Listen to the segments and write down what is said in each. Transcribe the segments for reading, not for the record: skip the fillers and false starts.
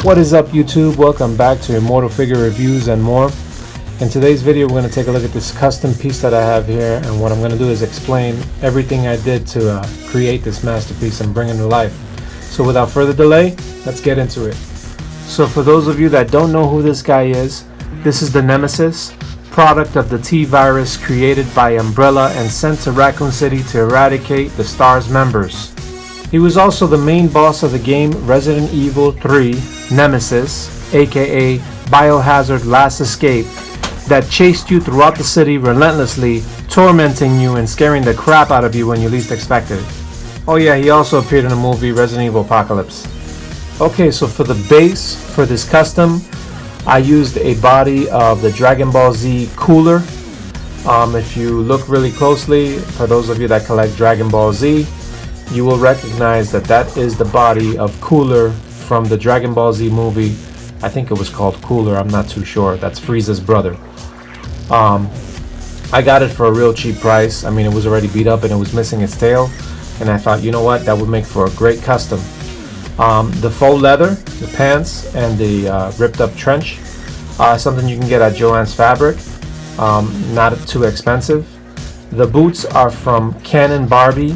What is up, YouTube? Welcome back to Immortal Figure Reviews and more. In today's video, we're going to take a look at this custom piece that I have here, and what I'm going to do is explain everything I did to create this masterpiece and bring it to life. So without further delay, let's get into it. So for those of you that don't know who this guy is, this is the Nemesis, product of the T-Virus created by Umbrella and sent to Raccoon City to eradicate the Star's members. He was also the main boss of the game Resident Evil 3 Nemesis, aka Biohazard Last Escape, that chased you throughout the city relentlessly, tormenting you and scaring the crap out of you when you least expected it. Oh yeah, he also appeared in the movie Resident Evil Apocalypse. Okay, so for the base for this custom, I used a body of the Dragon Ball Z Cooler. If you look really closely, for those of you that collect Dragon Ball Z, you will recognize that that is the body of Cooler from the Dragon Ball Z movie. I think it was called Cooler, I'm not too sure. That's Frieza's brother. I got it for a real cheap price. I mean, it was already beat up and it was missing its tail, and I thought, you know what, that would make for a great custom. The faux leather, the pants, and the ripped up trench, something you can get at Joann's Fabric, not too expensive. The boots are from Canon Barbie.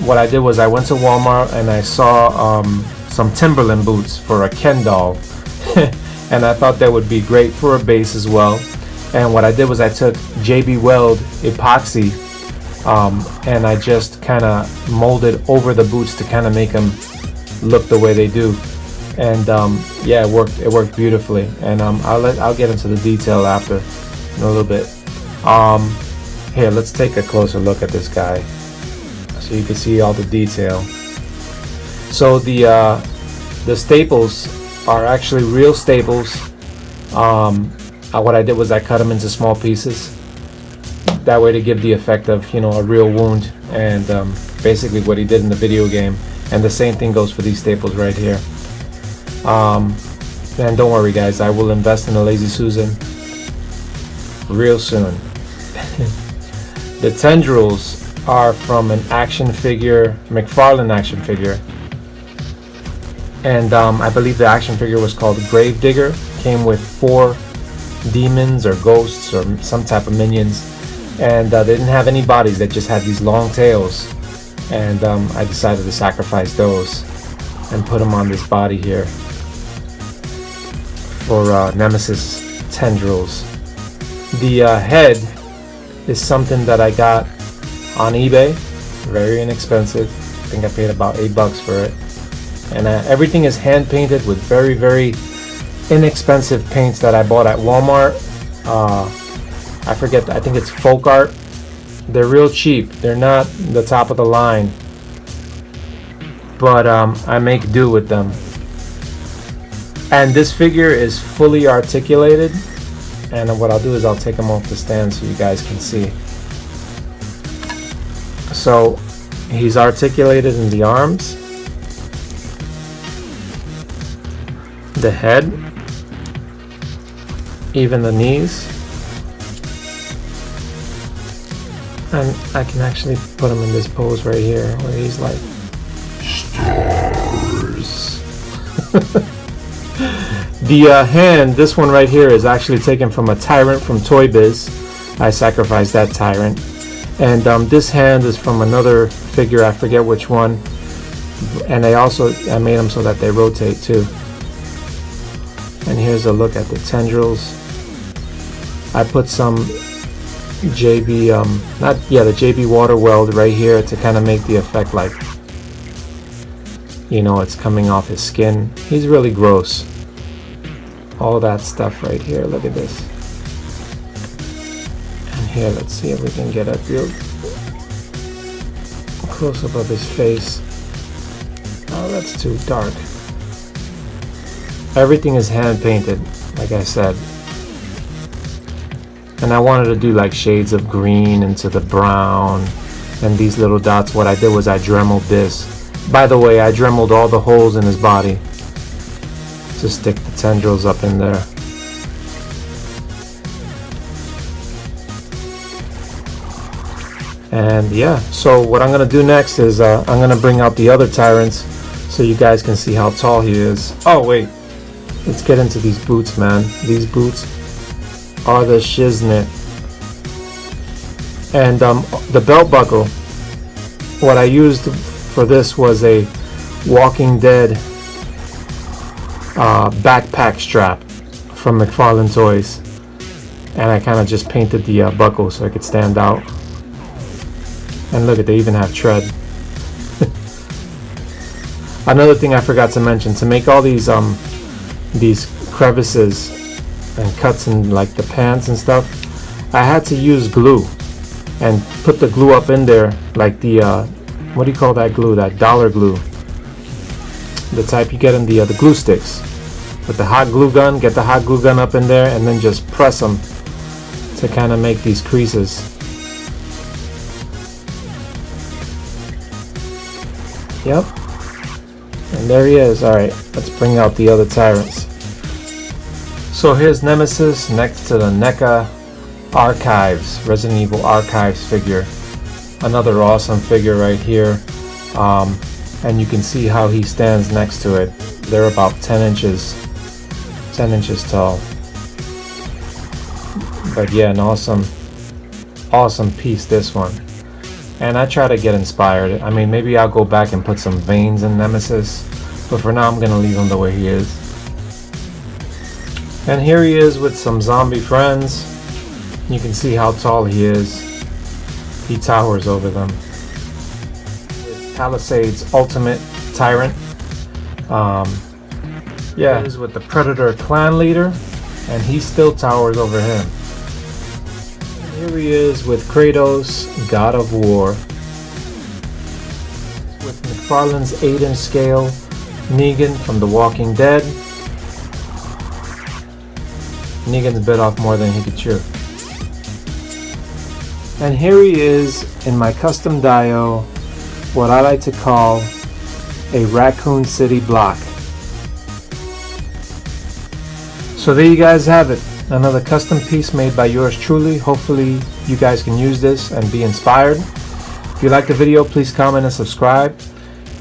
What I did was I went to Walmart and I saw some Timberland boots for a Ken doll and I thought that would be great for a base as well. And what I did was I took JB Weld epoxy and I just kind of molded over the boots to kind of make them look the way they do. And yeah, it worked beautifully. And I'll get into the detail after in a little bit. Here, let's take a closer look at this guy, so you can see all the detail. So the staples are actually real staples. What I did was I cut them into small pieces, that way to give the effect of, you know, a real wound, and basically what he did in the video game. And the same thing goes for these staples right here. And don't worry guys, I will invest in a Lazy Susan real soon. The tendrils are from an action figure, McFarland action figure, and I believe the action figure was called Grave Digger. Came with 4 demons or ghosts or some type of minions, and they didn't have any bodies, they just had these long tails, and I decided to sacrifice those and put them on this body here for Nemesis tendrils. The head is something that I got on eBay, very inexpensive. I think I paid about $8 for it, and everything is hand painted with very, very inexpensive paints that I bought at Walmart. I forget, I think it's Folk Art. They're real cheap, they're not the top of the line, but I make do with them. And this figure is fully articulated, and what I'll do is I'll take them off the stand so you guys can see. So he's articulated in the arms, the head, even the knees, and I can actually put him in this pose right here where he's like stars. The hand, this one right here, is actually taken from a Tyrant from Toybiz. I sacrificed that Tyrant. And this hand is from another figure, I forget which one. And I made them so that they rotate too. And here's a look at the tendrils. I put some JB, the JB water weld right here to kind of make the effect like, you know, it's coming off his skin. He's really gross. All that stuff right here, look at this. And here, let's see if we can get a real close up of his face. Oh, that's too dark. Everything is hand painted, like I said. And I wanted to do like shades of green into the brown and these little dots. What I did was I dremeled this. By the way, I dremeled all the holes in his body to stick the tendrils up in there. And yeah, so what I'm gonna do next is I'm gonna bring out the other tyrants so you guys can see how tall he is. Oh wait, let's get into these boots, man. These boots are the shiznit. And the belt buckle, what I used for this was a Walking Dead backpack strap from McFarland Toys, and I kind of just painted the buckle so it could stand out. And look at, they even have tread. Another thing I forgot to mention, to make all these crevices and cuts in like the pants and stuff, I had to use glue and put the glue up in there, like the what do you call that glue? That dollar glue, the type you get in the glue sticks. With the hot glue gun, get the hot glue gun up in there and then just press them to kind of make these creases. Yep. And there he is. Alright, let's bring out the other tyrants. So here's Nemesis next to the Neca Archives, Resident Evil Archives figure. Another awesome figure right here. And you can see how he stands next to it. They're about 10 inches tall. But yeah, an awesome piece, this one. And I try to get inspired. I mean, maybe I'll go back and put some veins in Nemesis, but for now I'm gonna leave him the way he is. And here he is with some zombie friends. You can see how tall he is. He towers over them. Palisades Ultimate Tyrant. Yeah, he is with the Predator clan leader, and he still towers over him. Here he is with Kratos, God of War. With McFarland's 8-inch scale, Negan from The Walking Dead. Negan's bit off more than he could chew. And here he is in my custom dio, what I like to call a Raccoon City block. So there you guys have it. Another custom piece made by yours truly. Hopefully you guys can use this and be inspired. If you like the video, please comment and subscribe.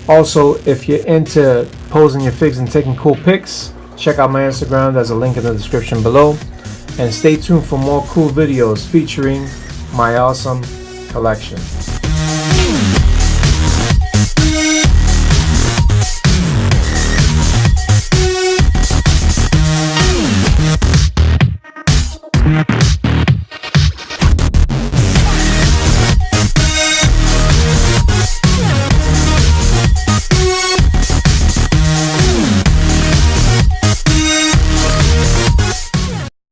Also, if you're into posing your figs and taking cool pics, check out my Instagram. There's a link in the description below. And stay tuned for more cool videos featuring my awesome collection.